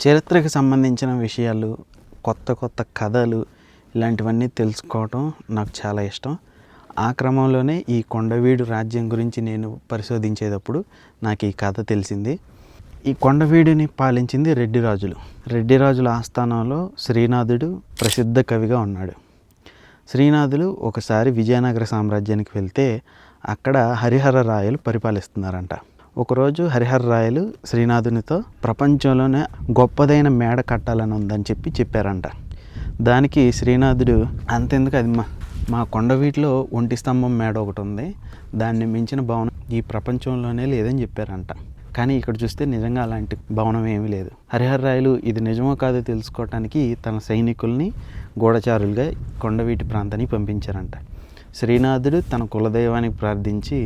చరిత్రకు సంబంధించిన విషయాలు, కొత్త కొత్త కథలు ఇలాంటివన్నీ తెలుసుకోవటం నాకు చాలా ఇష్టం. ఆ క్రమంలోనే ఈ కొండవీడు రాజ్యం గురించి నేను పరిశోధించేటప్పుడు నాకు ఈ కథ తెలిసింది. ఈ కొండవీడిని పాలించింది రెడ్డి రాజులు. రెడ్డి రాజుల ఆస్థానంలో శ్రీనాథుడు ప్రసిద్ధ కవిగా ఉన్నాడు. శ్రీనాథులు ఒకసారి విజయనగర సామ్రాజ్యానికి వెళ్తే అక్కడ హరిహర రాయలు పరిపాలిస్తున్నారంట. ఒకరోజు హరిహర రాయలు శ్రీనాథునితో ప్రపంచంలోనే గొప్పదైన మేడ కట్టాలని ఉందని చెప్పారంట. దానికి శ్రీనాథుడు అంతెందుకు, అది మా కొండవీటిలో ఒంటి స్తంభం మేడ ఒకటి ఉంది, దాన్ని మించిన భవనం ఈ ప్రపంచంలోనే లేదని చెప్పారంట. కానీ ఇక్కడ చూస్తే నిజంగా అలాంటి భవనం ఏమీ లేదు. హరిహర రాయలు ఇది నిజమో కాదో తెలుసుకోవటానికి తన సైనికుల్ని గూఢచారులుగా కొండవీటి ప్రాంతానికి పంపించారంట. శ్రీనాథుడు తన కులదైవానికి ప్రార్థించి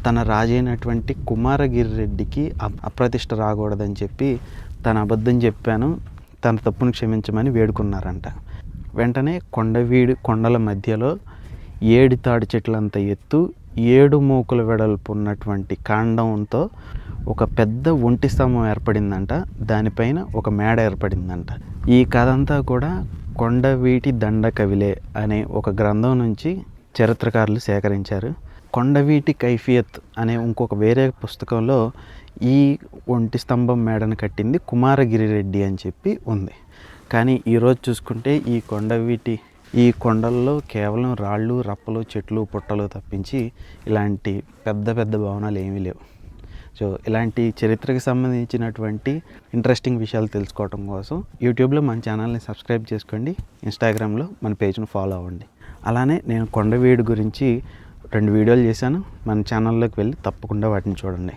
తన రాజైనటువంటి కుమారగిరి రెడ్డికి అప్రతిష్ట రాకూడదని చెప్పి తన అబద్ధం చెప్పాను, తన తప్పును క్షమించమని వేడుకున్నారంట. వెంటనే కొండవీడు కొండల మధ్యలో 7 తాడి చెట్లంత ఎత్తు 7 మూకుల వెడల్పు ఉన్నటువంటి కాండంతో ఒక పెద్ద ఒంటి స్తంభం ఏర్పడిందంట. దానిపైన ఒక మేడ ఏర్పడిందంట. ఈ కథ అంతా కూడా కొండవీటి దండ కవిలే అనే ఒక గ్రంథం నుంచి చరిత్రకారులు సేకరించారు. కొండవీటి కైఫియత్ అనే ఇంకొక వేరే పుస్తకంలో ఈ ఒంటి స్తంభం మేడను కట్టింది కుమారగిరి రెడ్డి అని చెప్పి ఉంది. కానీ ఈరోజు చూసుకుంటే ఈ కొండల్లో కేవలం రాళ్ళు, రప్పలు, చెట్లు, పుట్టలు తప్పించి ఇలాంటి పెద్ద పెద్ద భవనాలు ఏమీ లేవు. సో ఇలాంటి చరిత్రకు సంబంధించినటువంటి ఇంట్రెస్టింగ్ విషయాలు తెలుసుకోవడం కోసం యూట్యూబ్లో మన ఛానల్ని సబ్స్క్రైబ్ చేసుకోండి, ఇన్స్టాగ్రామ్లో మన పేజ్ను ఫాలో అవ్వండి. అలానే నేను కొండవీడు గురించి 2 వీడియోలు చేశాను. మన ఛానల్లోకి వెళ్ళి తప్పకుండా వాటిని చూడండి.